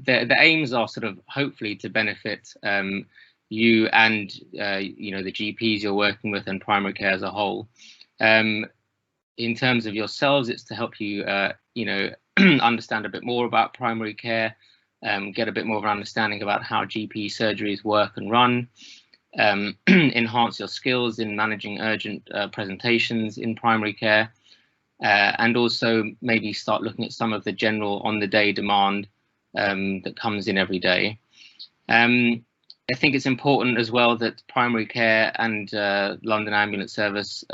the aims are sort of hopefully to benefit you and the GPs you're working with and primary care as a whole. In terms of yourselves, it's to help you understand a bit more about primary care, get a bit more of an understanding about how GP surgeries work and run, enhance your skills in managing urgent presentations in primary care, and also maybe start looking at some of the general on-the-day demand that comes in every day. I think it's important as well that primary care and London Ambulance Service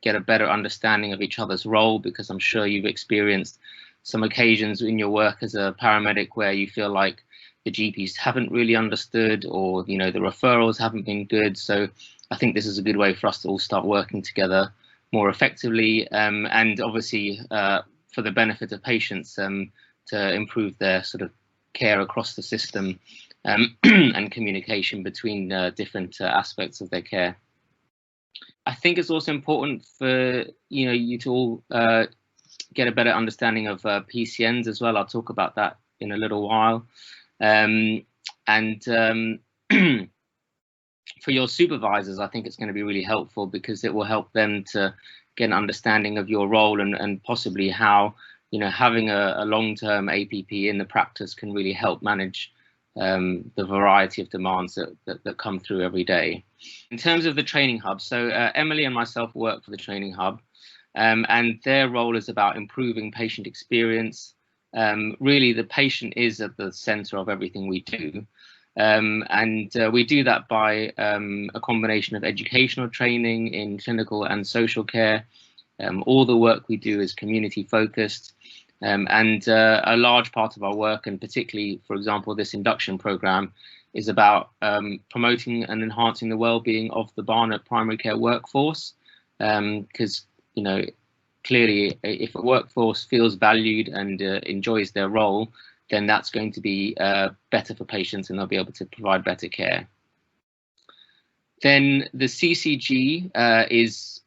get a better understanding of each other's role, because I'm sure you've experienced some occasions in your work as a paramedic where you feel like the GPs haven't really understood, or the referrals haven't been good. So I think this is a good way for us to all start working together more effectively, and obviously for the benefit of patients, to improve their sort of care across the system, and communication between different aspects of their care. I think it's also important for you to all get a better understanding of PCNs as well. I'll talk about that in a little while. For your supervisors, I think it's going to be really helpful, because it will help them to get an understanding of your role, and possibly how having a long-term APP in the practice can really help manage the variety of demands that come through every day. In terms of the training hub, so Emily and myself work for the training hub, and their role is about improving patient experience. Really, the patient is at the center of everything we do. And we do that by a combination of educational training in clinical and social care. All the work we do is community focused, and a large part of our work, and particularly, for example, this induction program, is about promoting and enhancing the well-being of the Barnet primary care workforce, because clearly, if a workforce feels valued and enjoys their role, then that's going to be better for patients, and they'll be able to provide better care. Then the CCG is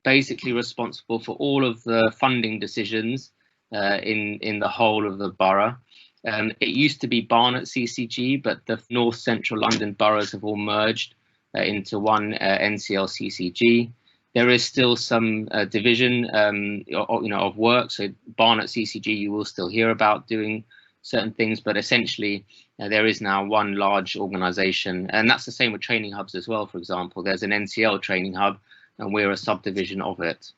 basically responsible for all of the funding decisions in the whole of the borough. It used to be Barnet CCG, but the North Central London boroughs have all merged into one NCL CCG. There is still some division of work. So Barnet CCG, you will still hear about doing certain things, but essentially there is now one large organisation, and that's the same with training hubs as well. For example, there's an NCL training hub, and we're a subdivision of it.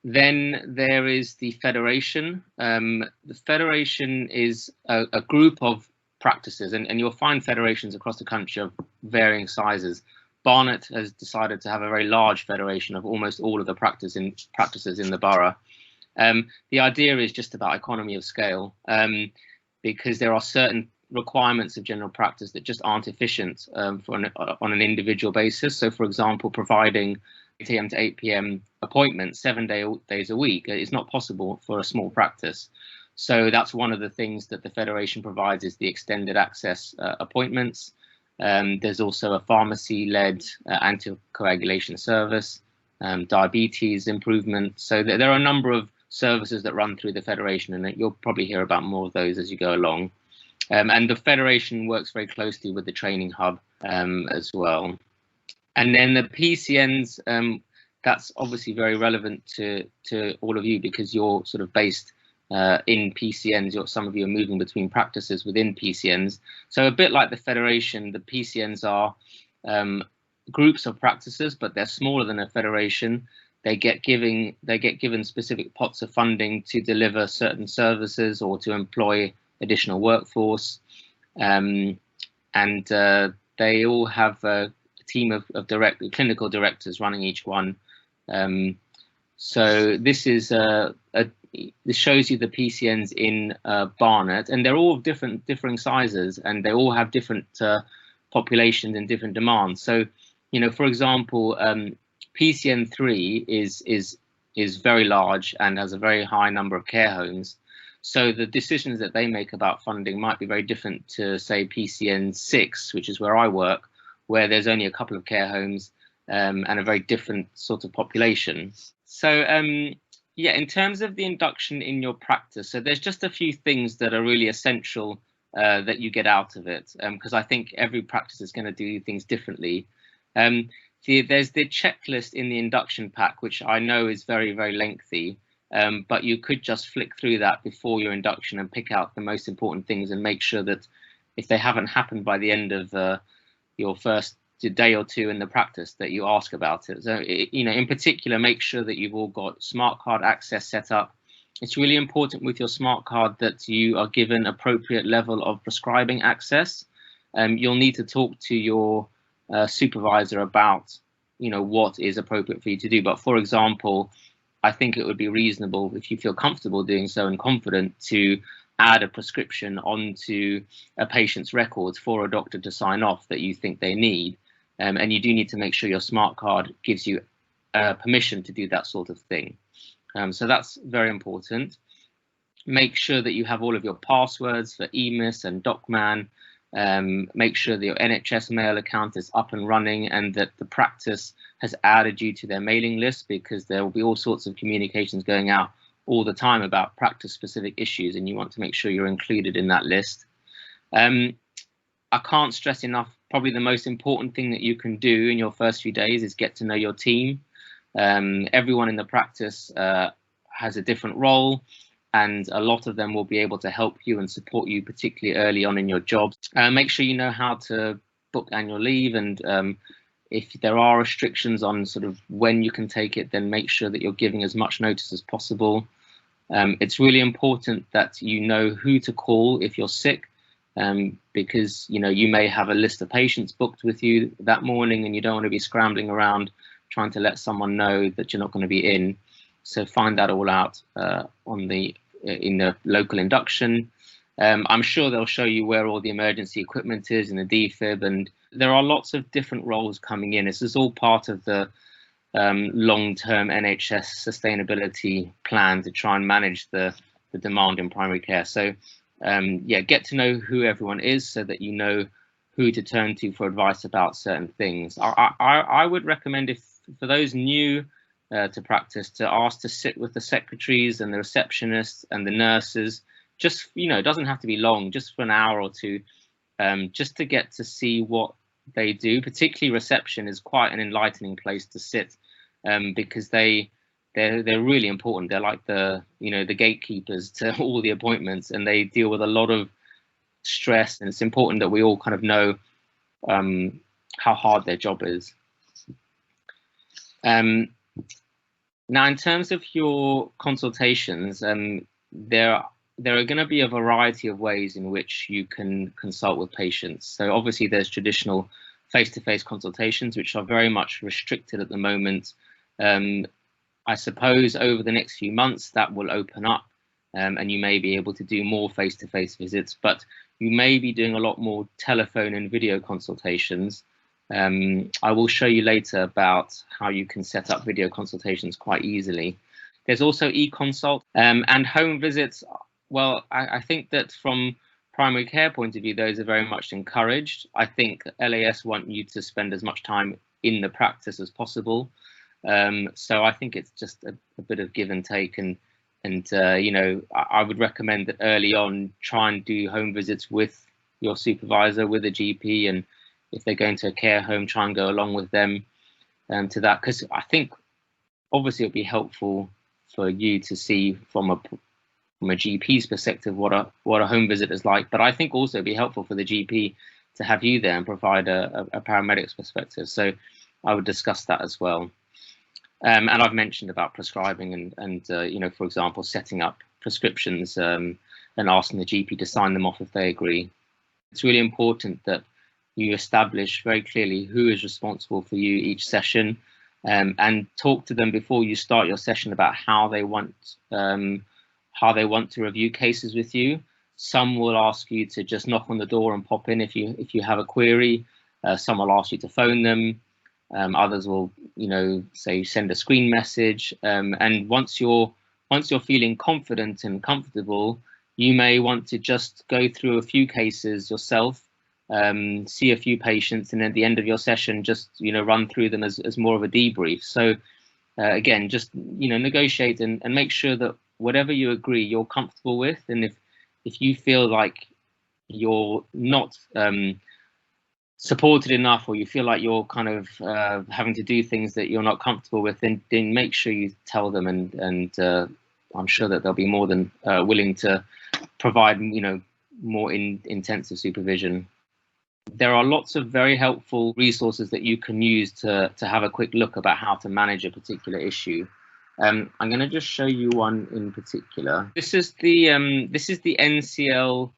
Then there is the Federation. The Federation is a group of practices, and you'll find federations across the country of varying sizes. Barnet has decided to have a very large federation of almost all of the practices in the borough. The idea is just about economy of scale, because there are certain requirements of general practice that just aren't efficient on an individual basis. So, for example, providing 8 AM to 8 PM appointments 7 days a week is not possible for a small practice. So that's one of the things that the Federation provides, is the extended access appointments. There's also a pharmacy-led anticoagulation service, diabetes improvement. So there are a number of services that run through the Federation, and you'll probably hear about more of those as you go along. And the Federation works very closely with the training hub as well. And then the PCNs, that's obviously very relevant to all of you, because you're sort of based in PCNs. Some of you are moving between practices within PCNs. So a bit like the Federation, the PCNs are groups of practices, but they're smaller than a federation. They get given specific pots of funding to deliver certain services or to employ additional workforce, and they all have a team of clinical directors running each one. So this is this shows you the PCNs in Barnet, and they're all differing sizes, and they all have different populations and different demands. So, for example, PCN 3 is very large and has a very high number of care homes. So the decisions that they make about funding might be very different to, say, PCN 6, which is where I work, where there's only a couple of care homes and a very different sort of population. So Yeah, in terms of the induction in your practice, so there's just a few things that are really essential that you get out of it, because I think every practice is going to do things differently. There's the checklist in the induction pack, which I know is very, very lengthy, but you could just flick through that before your induction and pick out the most important things and make sure that if they haven't happened by the end of your first day or two in the practice, that you ask about it. So, in particular, make sure that you've all got smart card access set up. It's really important with your smart card that you are given appropriate level of prescribing access. You'll need to talk to your supervisor about, what is appropriate for you to do. But for example, I think it would be reasonable, if you feel comfortable doing so and confident, to add a prescription onto a patient's records for a doctor to sign off that you think they need. And you do need to make sure your smart card gives you permission to do that sort of thing. So that's very important. Make sure that you have all of your passwords for EMIS and DocMan. Make sure that your NHS mail account is up and running and that the practice has added you to their mailing list, because there will be all sorts of communications going out all the time about practice specific issues, and you want to make sure you're included in that list. I can't stress enough, probably the most important thing that you can do in your first few days is get to know your team. Everyone in the practice has a different role, and a lot of them will be able to help you and support you, particularly early on in your job. Make sure you know how to book annual leave, and if there are restrictions on sort of when you can take it, then make sure that you're giving as much notice as possible. It's really important that you know who to call if you're sick, because you may have a list of patients booked with you that morning and you don't want to be scrambling around trying to let someone know that you're not going to be in. So find that all out in the local induction. I'm sure they'll show you where all the emergency equipment is in the defib, and there are lots of different roles coming in. This is all part of the long-term NHS sustainability plan to try and manage the demand in primary care. So yeah, get to know who everyone is so that you know who to turn to for advice about certain things. I would recommend, if for those new to practice, to ask to sit with the secretaries and the receptionists and the nurses. Just, it doesn't have to be long, just for an hour or two, just to get to see what they do. Particularly reception is quite an enlightening place to sit, because they're really important. They're like the gatekeepers to all the appointments, and they deal with a lot of stress, and it's important that we all kind of know how hard their job is. Now, in terms of your consultations, there are going to be a variety of ways in which you can consult with patients. So obviously there's traditional face-to-face consultations, which are very much restricted at the moment. I suppose over the next few months that will open up, and you may be able to do more face-to-face visits, but you may be doing a lot more telephone and video consultations. I will show you later about how you can set up video consultations quite easily. There's also e-consult and home visits. Well, I think that from primary care point of view, those are very much encouraged. I think LAS want you to spend as much time in the practice as possible. So I think it's just a bit of give and take, and I would recommend that early on try and do home visits with your supervisor, with a GP, and if they're going to a care home, try and go along with them to that, because I think obviously it'd be helpful for you to see from a GP's perspective what a home visit is like, but I think also it'd be helpful for the GP to have you there and provide a paramedic's perspective. So I would discuss that as well. And I've mentioned about prescribing and for example, setting up prescriptions and asking the GP to sign them off if they agree. It's really important that you establish very clearly who is responsible for you each session, and talk to them before you start your session about how they want to review cases with you. Some will ask you to just knock on the door and pop in if you have a query. Some will ask you to phone them. Others will, say send a screen message. And once you're feeling confident and comfortable, you may want to just go through a few cases yourself, see a few patients, and at the end of your session, just run through them as more of a debrief. So again, just negotiate and make sure that whatever you agree, you're comfortable with. And if you feel like you're not supported enough, or you feel like you're kind of having to do things that you're not comfortable with, then make sure you tell them, and I'm sure that they'll be more than willing to provide more intensive supervision. There are lots of very helpful resources that you can use to have a quick look about how to manage a particular issue. I'm going to just show you one in particular. This is the NCL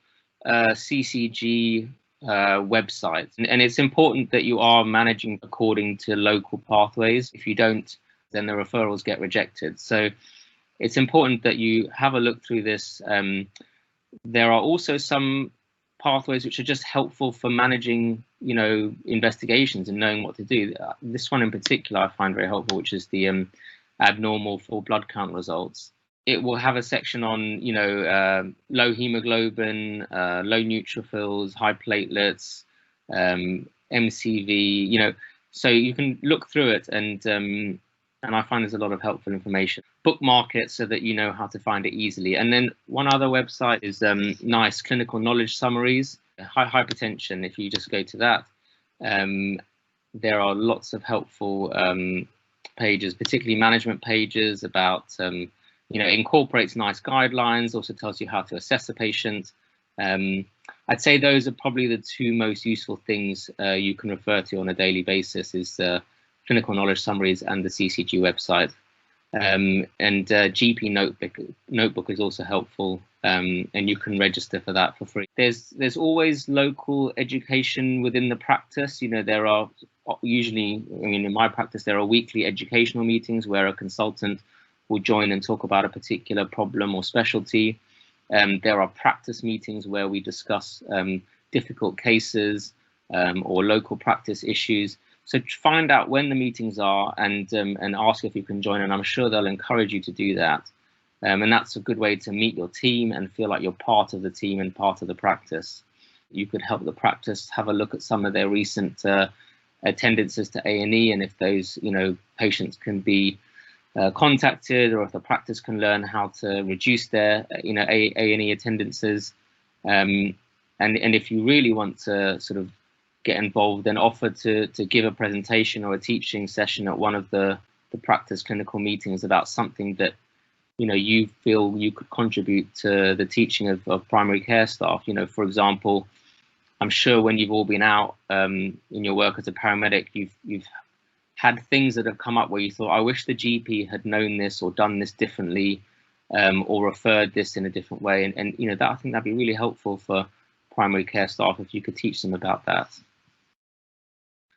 CCG website, and it's important that you are managing according to local pathways. If you don't, then the referrals get rejected. So it's important that you have a look through this. There are also some pathways which are just helpful for managing investigations and knowing what to do. This one in particular I find very helpful, which is the abnormal full blood count results. It will have a section on low hemoglobin, low neutrophils, high platelets, MCV, so you can look through it, and I find there's a lot of helpful information. Bookmark it so that you know how to find it easily. And then one other website is nice clinical knowledge summaries. Hypertension, if you just go to that, there are lots of helpful pages, particularly management pages about, incorporates nice guidelines, also tells you how to assess a patient. I'd say those are probably the two most useful things you can refer to on a daily basis, is clinical knowledge summaries and the CCG website. And GP notebook is also helpful, and you can register for that for free. There's always local education within the practice. There are usually, in my practice, there are weekly educational meetings where a consultant will join and talk about a particular problem or specialty. There are practice meetings where we discuss difficult cases or local practice issues. So find out when the meetings are, and ask if you can join, and I'm sure they'll encourage you to do that. And that's a good way to meet your team and feel like you're part of the team and part of the practice. You could help the practice have a look at some of their recent attendances to A&E, and if those patients can be contacted, or if the practice can learn how to reduce their A&E attendances. And if you really want to sort of get involved, then offer to give a presentation or a teaching session at one of the practice clinical meetings about something that you feel you could contribute to the teaching of primary care staff. For example, I'm sure when you've all been out in your work as a paramedic, you've had things that have come up where you thought, I wish the GP had known this or done this differently, or referred this in a different way. And that, I think that'd be really helpful for primary care staff if you could teach them about that.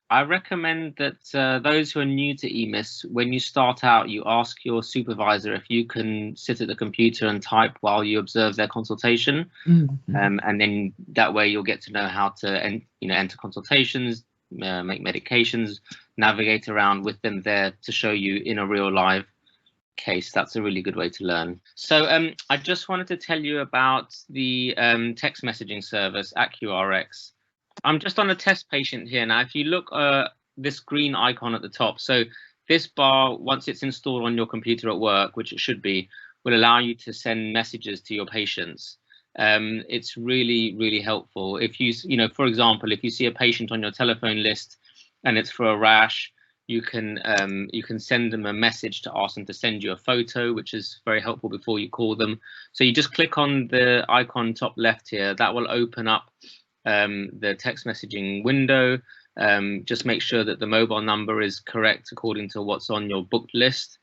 I recommend that those who are new to EMIS, when you start out, you ask your supervisor if you can sit at the computer and type while you observe their consultation. Mm-hmm. And then that way you'll get to know how to enter consultations, make medications, navigate around with them there to show you in a real live case. That's a really good way to learn. So I just wanted to tell you about the text messaging service, AccuRx. I'm just on a test patient here now. If you look this green icon at the top, so this bar, once it's installed on your computer at work, which it should be, will allow you to send messages to your patients. It's really, really helpful. If for example, if you see a patient on your telephone list and it's for a rash, you can send them a message to ask them to send you a photo, which is very helpful before you call them. So you just click on the icon top left here. That will open up the text messaging window. Just make sure that the mobile number is correct according to what's on your booked list,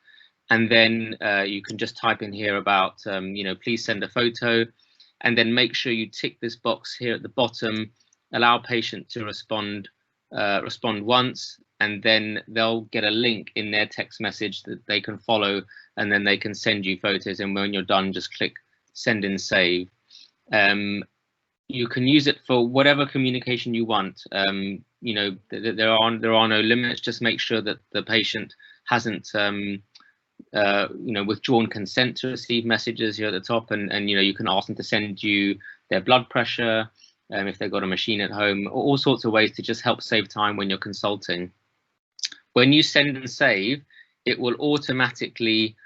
and then you can just type in here about please send a photo, and then make sure you tick this box here at the bottom, allow patient to respond once, and then they'll get a link in their text message that they can follow, and then they can send you photos, and when you're done, just click send and save. You can use it for whatever communication you want. There are no limits. Just make sure that the patient hasn't withdrawn consent to receive messages here at the top, and you can ask them to send you their blood pressure, if they've got a machine at home, all sorts of ways to just help save time when you're consulting. When you send and save, it will automatically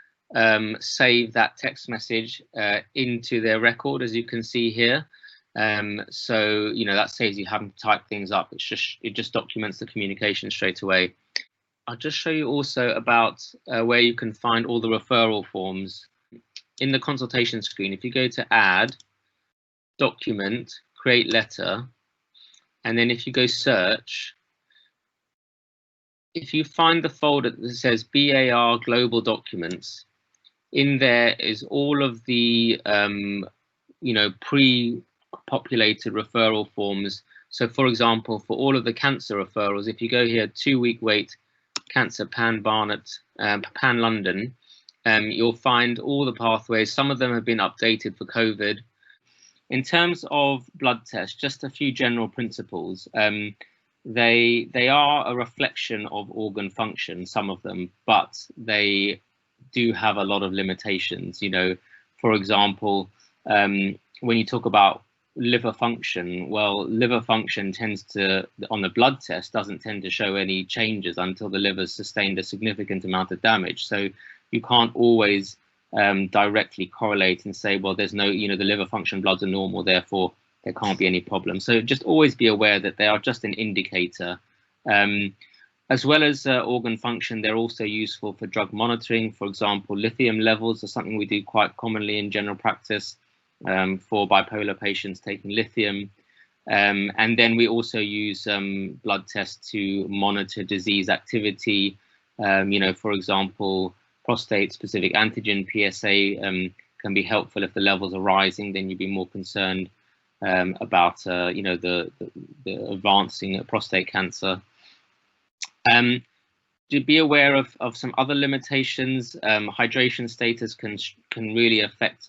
save that text message into their record, as you can see here. So that saves you having to type things up. It just documents the communication straight away. I'll just show you also about where you can find all the referral forms. In the consultation screen, if you go to add, document, create letter, and then if you go search, if you find the folder that says BAR Global Documents, in there is all of the pre-populated referral forms. So for example, for all of the cancer referrals, if you go here, 2-week wait, cancer, Pan Barnet, Pan London, you'll find all the pathways. Some of them have been updated for COVID. In terms of blood tests, just a few general principles. They are a reflection of organ function, some of them, but they do have a lot of limitations. For example, when you talk about liver function, well, liver function tends to, on the blood test, doesn't tend to show any changes until the liver's sustained a significant amount of damage. So you can't always directly correlate and say, well, there's no, the liver function bloods are normal, therefore there can't be any problem. So just always be aware that they are just an indicator. As well as organ function, they're also useful for drug monitoring. For example, lithium levels are something we do quite commonly in general practice for bipolar patients taking lithium. And then we also use blood tests to monitor disease activity. For example, prostate-specific antigen, PSA, can be helpful if the levels are rising. Then you'd be more concerned about the advancing prostate cancer. To be aware of some other limitations. Hydration status can really affect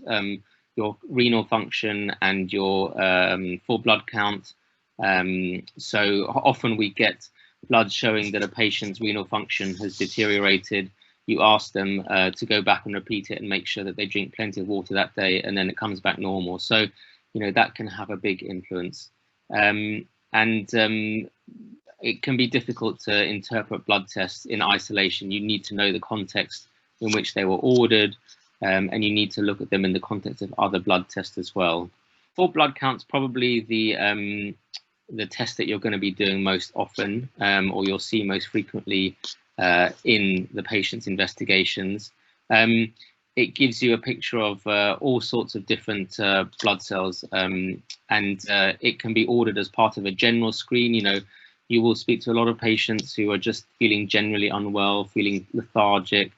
your renal function and your full blood count. So often we get blood showing that a patient's renal function has deteriorated. You ask them to go back and repeat it and make sure that they drink plenty of water that day, and then it comes back normal. So that can have a big influence. It can be difficult to interpret blood tests in isolation. You need to know the context in which they were ordered, and you need to look at them in the context of other blood tests as well. Full blood count's probably the test that you're going to be doing most often, or you'll see most frequently in the patient's investigations. It gives you a picture of all sorts of different blood cells, and it can be ordered as part of a general screen. You will speak to a lot of patients who are just feeling generally unwell, feeling lethargic,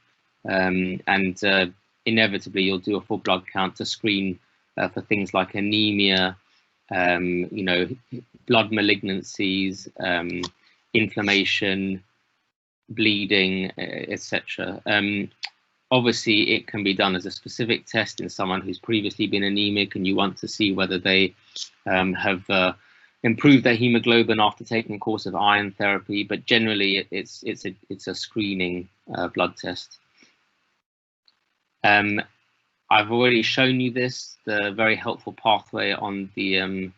and inevitably you'll do a full blood count to screen for things like anemia, blood malignancies, inflammation, bleeding, etc. Obviously, it can be done as a specific test in someone who's previously been anemic, and you want to see whether they have improved their hemoglobin after taking a course of iron therapy. But generally, it's a screening blood test. I've already shown you this, the very helpful pathway on the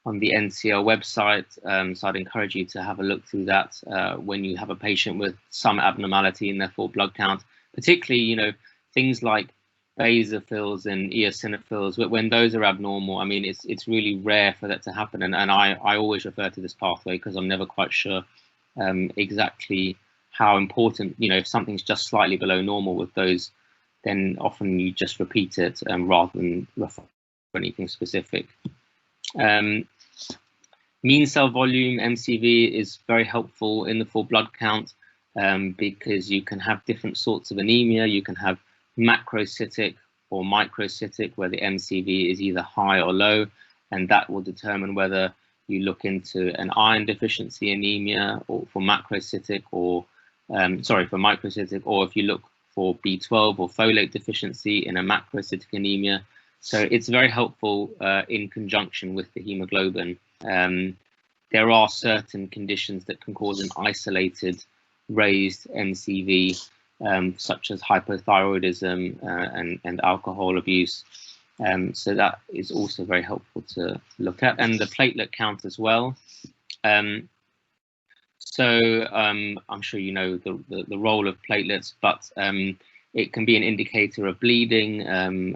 NCL website. So I'd encourage you to have a look through that when you have a patient with some abnormality in their full blood count, particularly, things like basophils and eosinophils. When those are abnormal, I mean, it's really rare for that to happen. And I always refer to this pathway because I'm never quite sure exactly how important, if something's just slightly below normal with those, then often you just repeat it rather than refer to anything specific. Mean cell volume, MCV, is very helpful in the full blood count because you can have different sorts of anemia. You can have macrocytic or microcytic, where the MCV is either high or low, and that will determine whether you look into an iron deficiency anemia or for macrocytic, or for microcytic, or if you look for B12 or folate deficiency in a macrocytic anemia. So it's very helpful in conjunction with the hemoglobin. There are certain conditions that can cause an isolated raised MCV, such as hypothyroidism and alcohol abuse. So that is also very helpful to look at, and the platelet count as well. So I'm sure you know the role of platelets, but it can be an indicator of bleeding,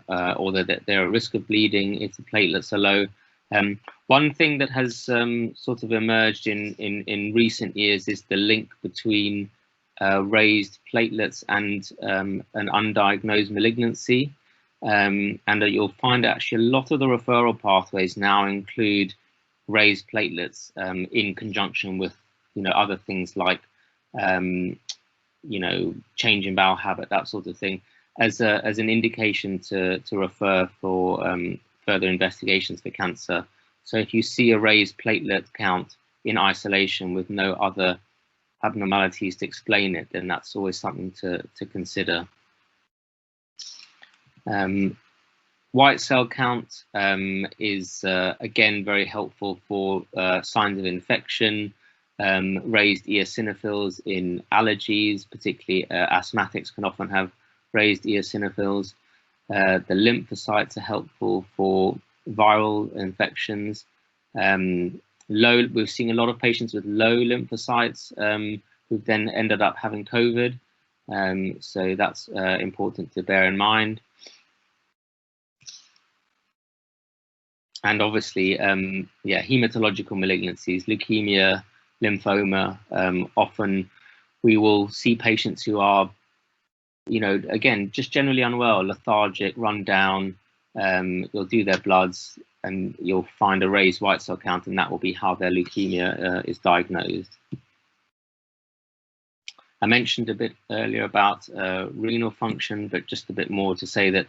or that they're at risk of bleeding if the platelets are low. One thing that has sort of emerged in recent years is the link between raised platelets and an undiagnosed malignancy. And you'll find actually a lot of the referral pathways now include raised platelets in conjunction with other things like change in bowel habit, that sort of thing, as an indication to refer for further investigations for cancer. So if you see a raised platelet count in isolation with no other abnormalities to explain it, then that's always something to consider. White cell count is again very helpful for signs of infection, raised eosinophils in allergies, particularly asthmatics can often have raised eosinophils. The lymphocytes are helpful for viral infections. We're seeing a lot of patients with low lymphocytes who've then ended up having COVID. So that's important to bear in mind. And obviously, hematological malignancies, leukemia, lymphoma. Often we will see patients who are, again, just generally unwell, lethargic, run down. You'll do their bloods and you'll find a raised white cell count, and that will be how their leukemia is diagnosed. I mentioned a bit earlier about renal function, but just a bit more to say that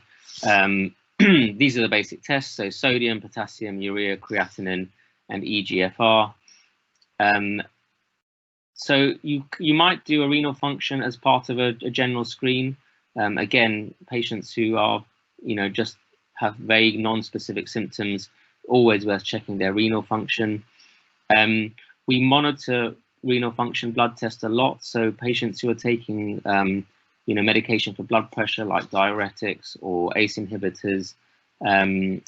these are the basic tests. So sodium, potassium, urea, creatinine, and EGFR. So you might do a renal function as part of a general screen. Again, patients who are, just have vague, non-specific symptoms, always worth checking their renal function. We monitor renal function blood test a lot. So patients who are taking, medication for blood pressure like diuretics or ACE inhibitors,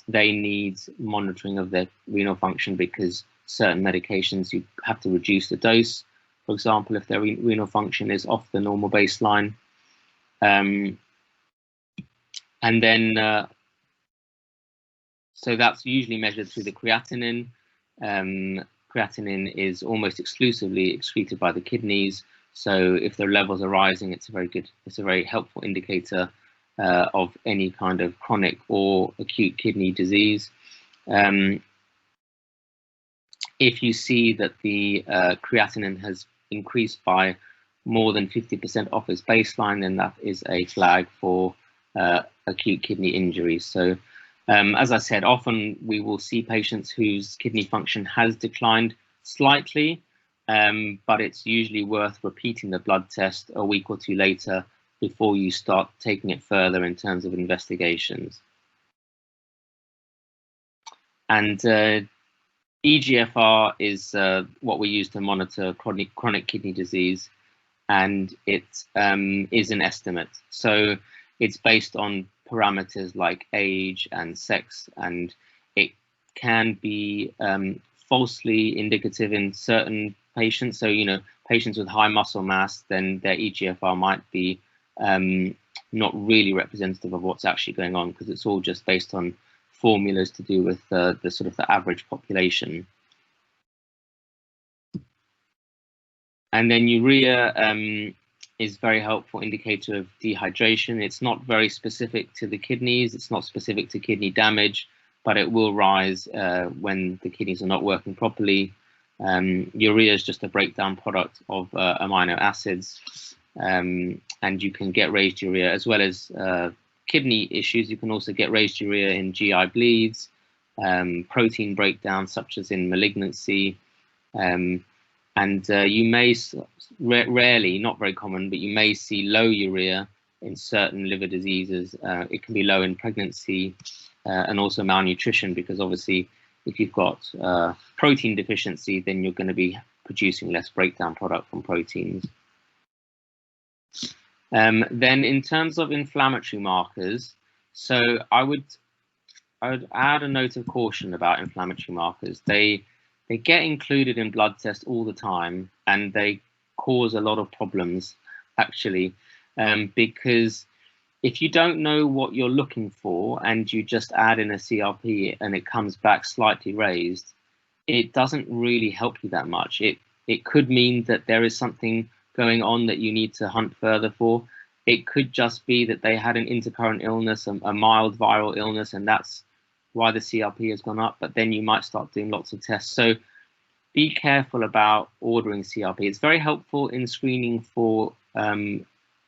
they need monitoring of their renal function because certain medications you have to reduce the dose. For example, if their renal function is off the normal baseline. And then, so that's usually measured through the creatinine. Creatinine is almost exclusively excreted by the kidneys. So if the levels are rising, it's a very helpful indicator of any kind of chronic or acute kidney disease. If you see that the creatinine has increased by more than 50% off its baseline, then that is a flag for acute kidney injury. So as I said, often we will see patients whose kidney function has declined slightly, but it's usually worth repeating the blood test a week or two later before you start taking it further in terms of investigations. And EGFR is what we use to monitor chronic kidney disease, and it is an estimate. So it's based on parameters like age and sex, and it can be falsely indicative in certain patients. So, patients with high muscle mass, then their EGFR might be not really representative of what's actually going on, because it's all just based on formulas to do with the sort of the average population. And then urea is very helpful indicator of dehydration. It's not very specific to the kidneys. It's not specific to kidney damage, but it will rise when the kidneys are not working properly. Urea is just a breakdown product of amino acids, and you can get raised urea as well as kidney issues. You can also get raised urea in GI bleeds, protein breakdown such as in malignancy, and you may rarely, not very common, but you may see low urea in certain liver diseases. It can be low in pregnancy and also malnutrition, because obviously if you've got protein deficiency, then you're going to be producing less breakdown product from proteins. Then in terms of inflammatory markers, so I would add a note of caution about inflammatory markers. They they get included in blood tests all the time, and they cause a lot of problems, actually, because if you don't know what you're looking for and you just add in a CRP and it comes back slightly raised, it doesn't really help you that much. It could mean that there is something going on that you need to hunt further for. It could just be that they had an intercurrent illness, a mild viral illness, and that's why the CRP has gone up. But then you might start doing lots of tests. So be careful about ordering CRP. It's very helpful in screening for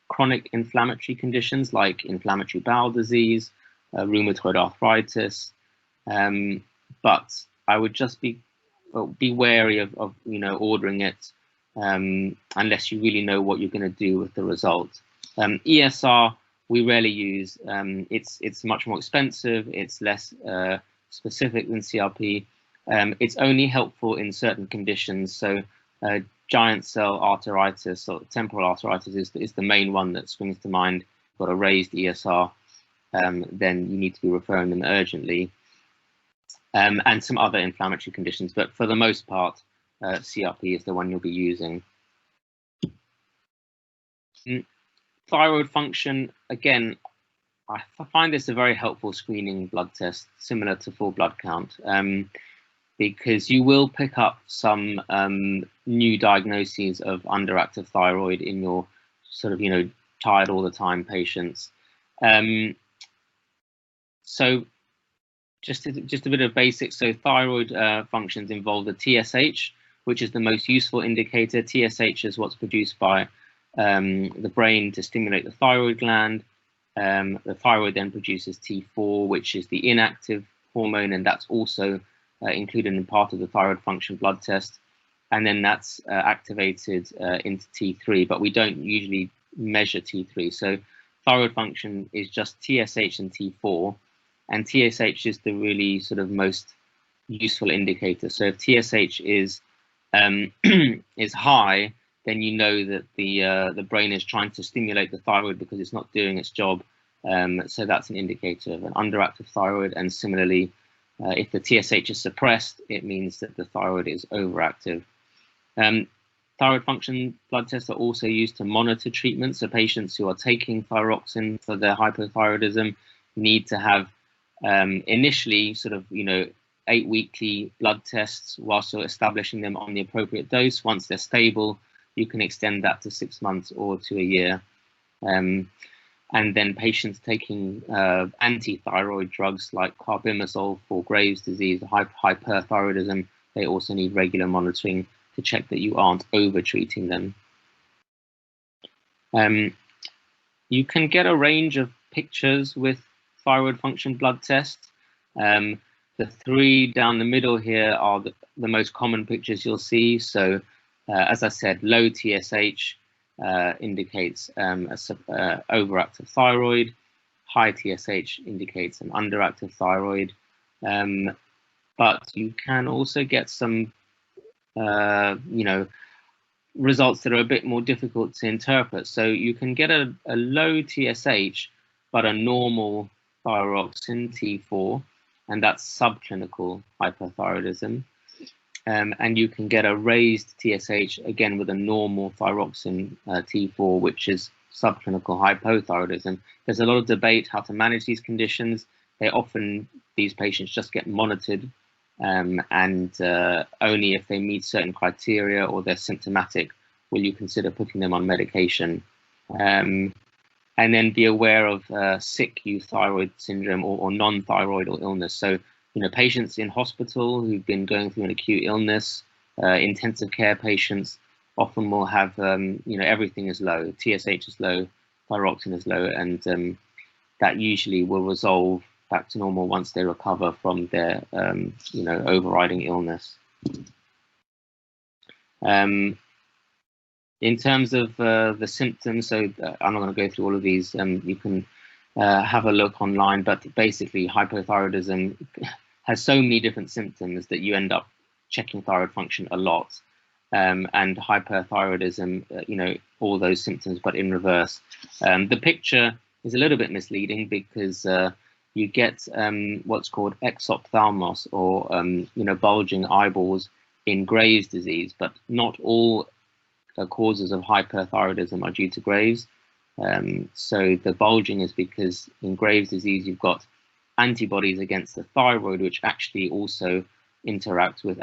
chronic inflammatory conditions like inflammatory bowel disease, rheumatoid arthritis, but I would just be wary of ordering it unless you really know what you're going to do with the result. ESR we rarely use. It's much more expensive. It's less specific than CRP. It's only helpful in certain conditions. So giant cell arteritis or temporal arteritis is the main one that springs to mind. Got a raised ESR, then you need to be referring them urgently, and some other inflammatory conditions. But for the most part, CRP is the one you'll be using. Thyroid function, again, I find this a very helpful screening blood test, similar to full blood count, because you will pick up some new diagnoses of underactive thyroid in your sort of, tired all the time patients. So just a bit of basics. So thyroid functions involve the TSH, which is the most useful indicator. TSH is what's produced by the brain to stimulate the thyroid gland. The thyroid then produces T4, which is the inactive hormone, and that's also included in part of the thyroid function blood test. And then that's activated into T3, but we don't usually measure T3. So thyroid function is just TSH and T4, and TSH is the really sort of most useful indicator. So if TSH is is high, then you know that the brain is trying to stimulate the thyroid because it's not doing its job. So that's an indicator of an underactive thyroid. And similarly, if the TSH is suppressed, it means that the thyroid is overactive. Thyroid function blood tests are also used to monitor treatment. So patients who are taking thyroxine for their hypothyroidism need to have initially sort of 8 weekly blood tests whilst you're establishing them on the appropriate dose. Once they're stable, you can extend that to 6 months or to a year. And then patients taking anti-thyroid drugs like carbimazole for Graves' disease, hyperthyroidism, they also need regular monitoring to check that you aren't over-treating them. You can get a range of pictures with thyroid function blood tests. The three down the middle here are the most common pictures you'll see. So as I said, low TSH indicates overactive thyroid. High TSH indicates an underactive thyroid. But you can also get some, results that are a bit more difficult to interpret. So you can get a low TSH, but a normal thyroxine T4, and that's subclinical hypothyroidism. And you can get a raised TSH, again with a normal thyroxine T4, which is subclinical hypothyroidism. There's a lot of debate how to manage these conditions. These patients just get monitored, and only if they meet certain criteria or they're symptomatic will you consider putting them on medication. And then be aware of sick euthyroid syndrome or non-thyroidal illness. So, patients in hospital who've been going through an acute illness, intensive care patients often will have, everything is low. TSH is low, thyroxine is low, and that usually will resolve back to normal once they recover from their, overriding illness. In terms of the symptoms, so I'm not going to go through all of these. You can have a look online, but basically hypothyroidism has so many different symptoms that you end up checking thyroid function a lot. And hyperthyroidism, all those symptoms, but in reverse. The picture is a little bit misleading because you get what's called exophthalmos, or bulging eyeballs, in Graves' disease, but not all causes of hyperthyroidism are due to Graves'. So the bulging is because in Graves' disease you've got antibodies against the thyroid, which actually also interact with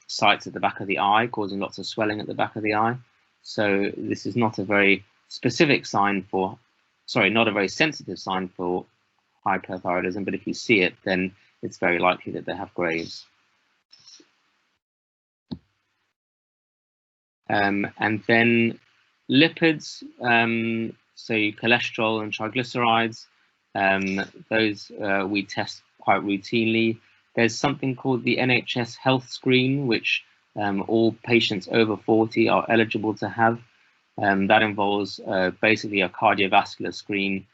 sites at the back of the eye, causing lots of swelling at the back of the eye. So this is not a very specific sign for, sorry, not a very sensitive sign for hyperthyroidism, but if you see it, then it's very likely that they have Graves'. And then lipids, so cholesterol and triglycerides, those we test quite routinely. There's something called the NHS Health Screen, which all patients over 40 are eligible to have. That involves basically a cardiovascular screen,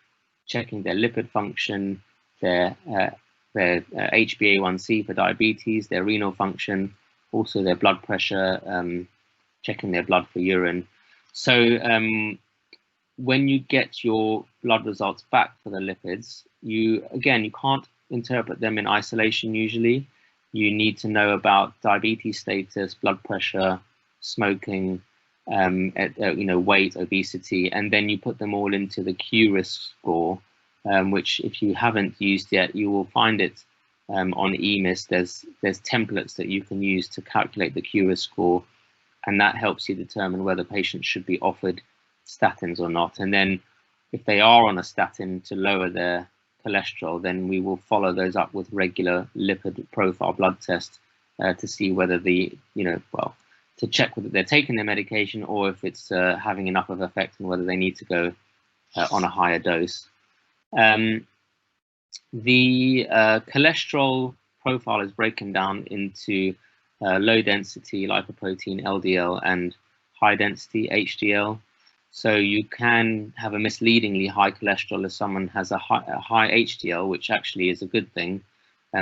checking their lipid function, their HbA1c for diabetes, their renal function, also their blood pressure, checking their blood for urine. So when you get your blood results back for the lipids, you can't interpret them in isolation usually. You need to know about diabetes status, blood pressure, smoking, weight, obesity, and then you put them all into the Q-risk score, which if you haven't used yet, you will find it on EMIS. There's templates that you can use to calculate the Q-risk score, and that helps you determine whether patients should be offered statins or not. And then if they are on a statin to lower their cholesterol, then we will follow those up with regular lipid profile blood tests to see whether to check whether they're taking their medication or if it's having enough of effect and whether they need to go on a higher dose. The cholesterol profile is broken down into low density lipoprotein LDL and high density HDL. So you can have a misleadingly high cholesterol if someone has a high HDL, which actually is a good thing.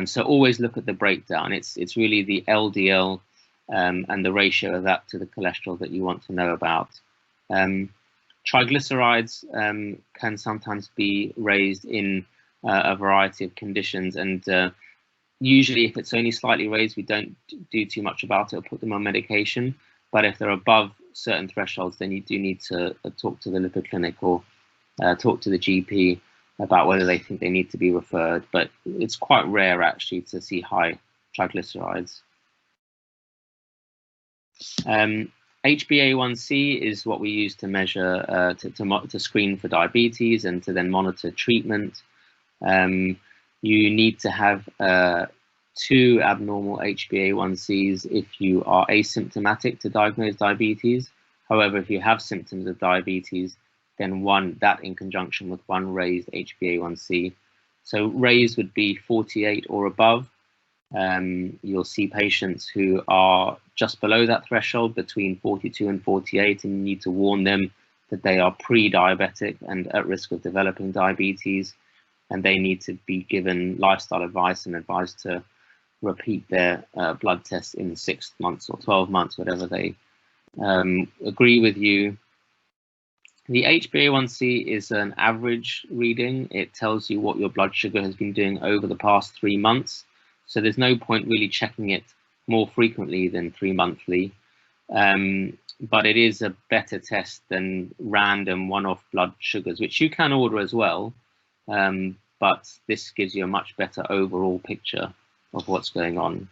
So always look at the breakdown. It's really the LDL and the ratio of that to the cholesterol that you want to know about. Triglycerides can sometimes be raised in a variety of conditions, and usually if it's only slightly raised, we don't do too much about it or put them on medication. But if they're above certain thresholds, then you do need to talk to the lipid clinic or talk to the GP about whether they think they need to be referred. But it's quite rare actually to see high triglycerides. HbA1c is what we use to measure, to screen for diabetes and to then monitor treatment. You need to have 2 abnormal HbA1cs if you are asymptomatic to diagnose diabetes. However, if you have symptoms of diabetes, then that in conjunction with 1 raised HbA1c. So raised would be 48 or above. You'll see patients who are just below that threshold, between 42 and 48, and you need to warn them that they are pre-diabetic and at risk of developing diabetes, and they need to be given lifestyle advice and advised to repeat their blood tests in 6 months or 12 months, whatever they agree with you. The HbA1c is an average reading. It tells you what your blood sugar has been doing over the past 3 months. So there's no point really checking it more frequently than 3 monthly. But it is a better test than random one-off blood sugars, which you can order as well. But this gives you a much better overall picture of what's going on.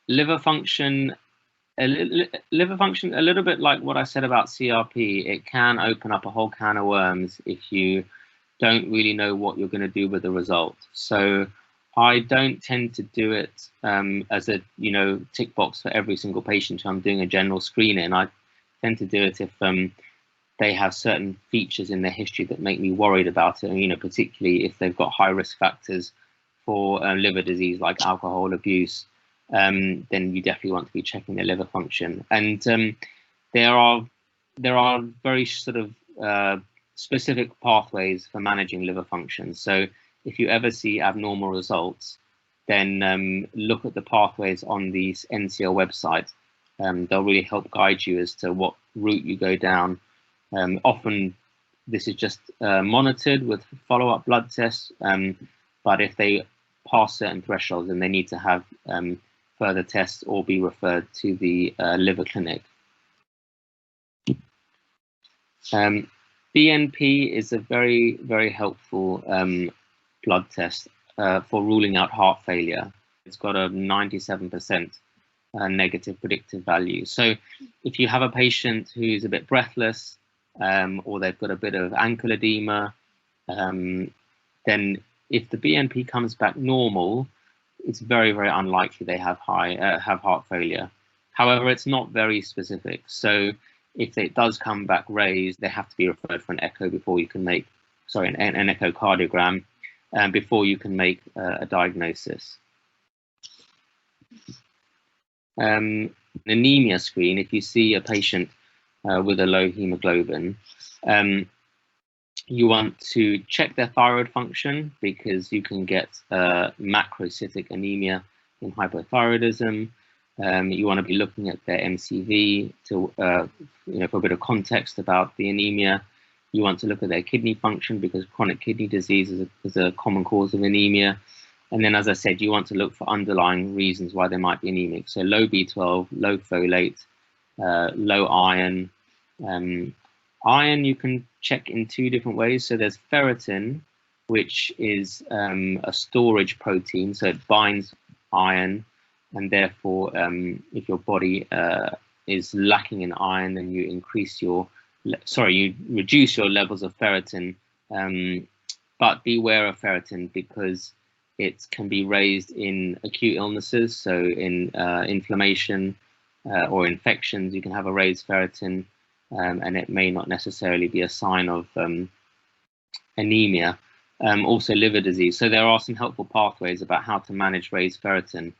Liver function, a little bit like what I said about CRP, it can open up a whole can of worms if you don't really know what you're going to do with the result. So I don't tend to do it as a tick box for every single patient who I'm doing a general screening. I tend to do it if they have certain features in their history that make me worried about it, particularly if they've got high risk factors for liver disease like alcohol abuse, then you definitely want to be checking their liver function. And there are very sort of specific pathways for managing liver function. So if you ever see abnormal results, then look at the pathways on the NCL website. They'll really help guide you as to what route you go down. Often this is just monitored with follow-up blood tests, but if they pass certain thresholds, and they need to have further tests or be referred to the liver clinic. BNP is a very, very helpful blood test for ruling out heart failure. It's got a 97% negative predictive value. So if you have a patient who's a bit breathless, or they've got a bit of ankle edema, then if the BNP comes back normal, it's very, very unlikely they have heart failure. However, it's not very specific. So if it does come back raised, they have to be referred for an echo before you can make, sorry, an echocardiogram before you can make a diagnosis. Anemia screen, if you see a patient with a low hemoglobin, you want to check their thyroid function, because you can get macrocytic anemia in hypothyroidism. You want to be looking at their MCV to, for a bit of context about the anemia. You want to look at their kidney function, because chronic kidney disease is a common cause of anemia. And then, as I said, you want to look for underlying reasons why they might be anemic. So low B12, low folate, low iron. Iron you can check in two different ways. So there's ferritin, which is a storage protein, so it binds iron, and therefore if your body is lacking in iron, then you reduce your levels of ferritin. But beware of ferritin, because it can be raised in acute illnesses, so in inflammation or infections, you can have a raised ferritin. And it may not necessarily be a sign of anemia. Also liver disease. So there are some helpful pathways about how to manage raised ferritin,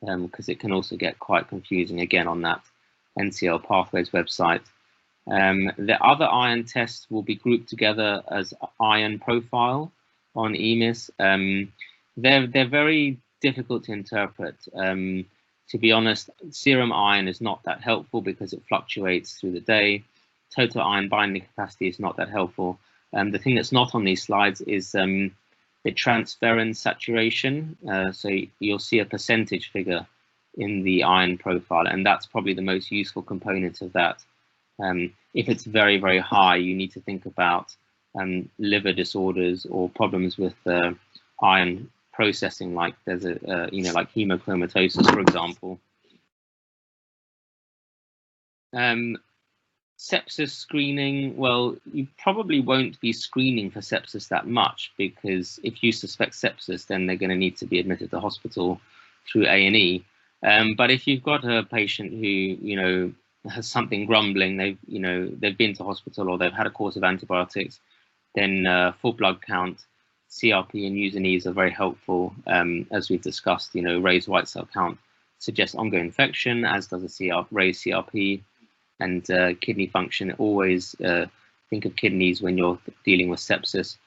because it can also get quite confusing, again, on that NCL Pathways website. The other iron tests will be grouped together as iron profile on EMIS. They're very difficult to interpret. To be honest, serum iron is not that helpful because it fluctuates through the day. Total iron binding capacity is not that helpful. The thing that's not on these slides is the transferrin saturation. So you'll see a percentage figure in the iron profile, and that's probably the most useful component of that. If it's very, very high, you need to think about liver disorders or problems with iron processing, like there's like hemochromatosis, for example. Sepsis screening, well, you probably won't be screening for sepsis that much, because if you suspect sepsis, then they're going to need to be admitted to hospital through A&E. But if you've got a patient who, has something grumbling, they've been to hospital or they've had a course of antibiotics, then full blood count, CRP and Usinase are very helpful. As we've discussed, raised white cell count suggests ongoing infection, as does a raised CRP. And kidney function, always think of kidneys when you're dealing with sepsis.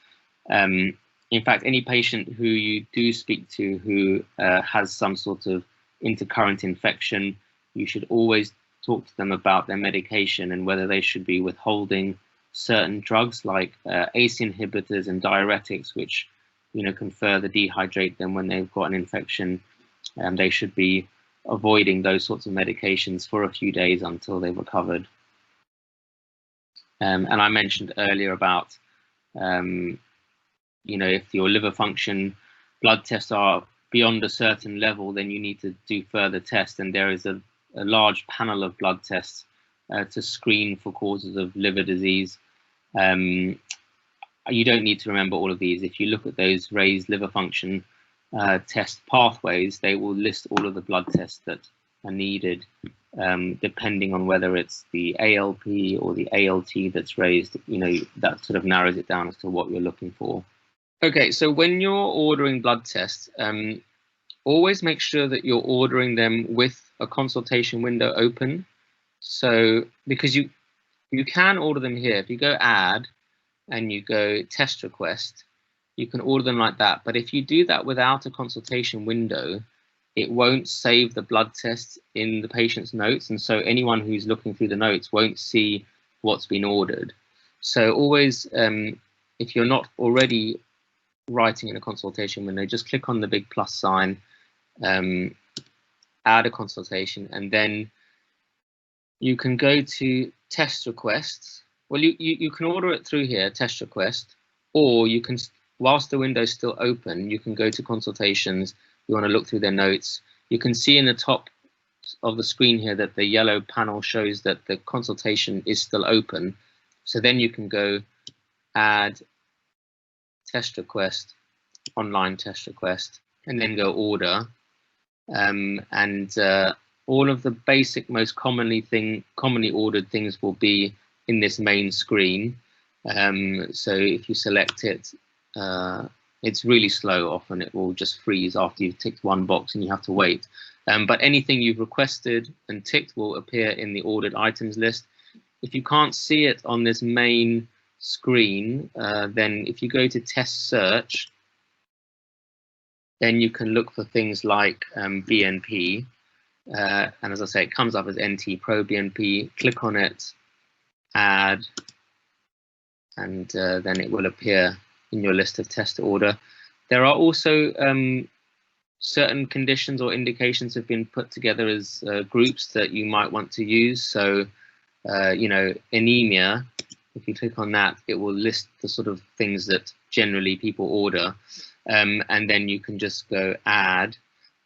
In fact, any patient who you do speak to who has some sort of intercurrent infection, you should always talk to them about their medication and whether they should be withholding certain drugs like ACE inhibitors and diuretics, which can further dehydrate them when they've got an infection. They should be avoiding those sorts of medications for a few days until they've recovered. And I mentioned earlier about, if your liver function blood tests are beyond a certain level, then you need to do further tests. And there is a large panel of blood tests to screen for causes of liver disease. You don't need to remember all of these. If you look at those raised liver function test pathways, they will list all of the blood tests that are needed, depending on whether it's the ALP or the ALT that's raised. That sort of narrows it down as to what you're looking for. Okay, so when you're ordering blood tests, always make sure that you're ordering them with a consultation window open. So because you can order them here. If you go add and you go test request, you can order them like that. But if you do that without a consultation window, it won't save the blood test in the patient's notes. And so anyone who's looking through the notes won't see what's been ordered. So always, if you're not already writing in a consultation window, just click on the big plus sign, add a consultation, and then you can go to test requests. Well, you can order it through here, test request, or you can, whilst the window is still open, you can go to consultations. You want to look through their notes. You can see in the top of the screen here that the yellow panel shows that the consultation is still open. So then you can go add test request, online test request, and then go order. All of the basic, most commonly ordered things will be in this main screen. So if you select it, it's really slow. Often it will just freeze after you've ticked one box and you have to wait. But anything you've requested and ticked will appear in the ordered items list. If you can't see it on this main screen, then if you go to test search, then you can look for things like BNP. And as I say, it comes up as NT Pro BNP. Click on it, add, and then it will appear in your list of test to order. There are also certain conditions or indications have been put together as groups that you might want to use. So, you know, anemia, if you click on that, it will list the sort of things that generally people order. And then you can just go add.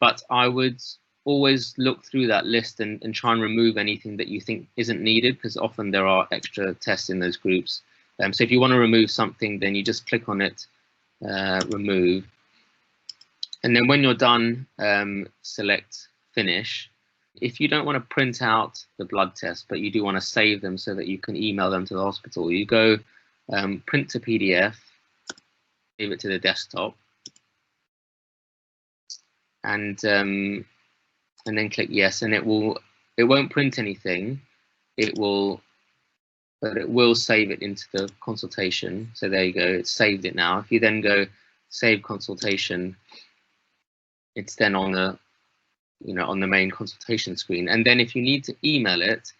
But I would always look through that list and try and remove anything that you think isn't needed, because often there are extra tests in those groups. So if you want to remove something, then you just click on it, remove. And then when you're done, select finish. If you don't want to print out the blood test, but you do want to save them so that you can email them to the hospital, you go print to PDF, save it to the desktop, and then click yes, and it won't print anything. But it will save it into the consultation. So there you go, it's saved it now. If you then go save consultation, it's then on the, you know, on the main consultation screen. And then if you need to email it,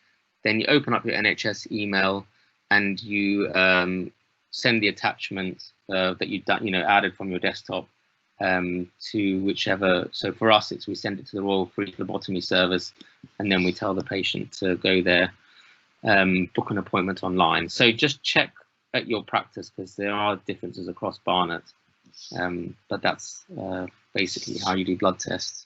then you open up your NHS email and you send the attachment that you've done, you know, added from your desktop to whichever. So for us, we send it to the Royal Free Phlebotomy Service, and then we tell the patient to go there, book an appointment online. So just check at your practice, because there are differences across Barnet, but that's basically how you do blood tests.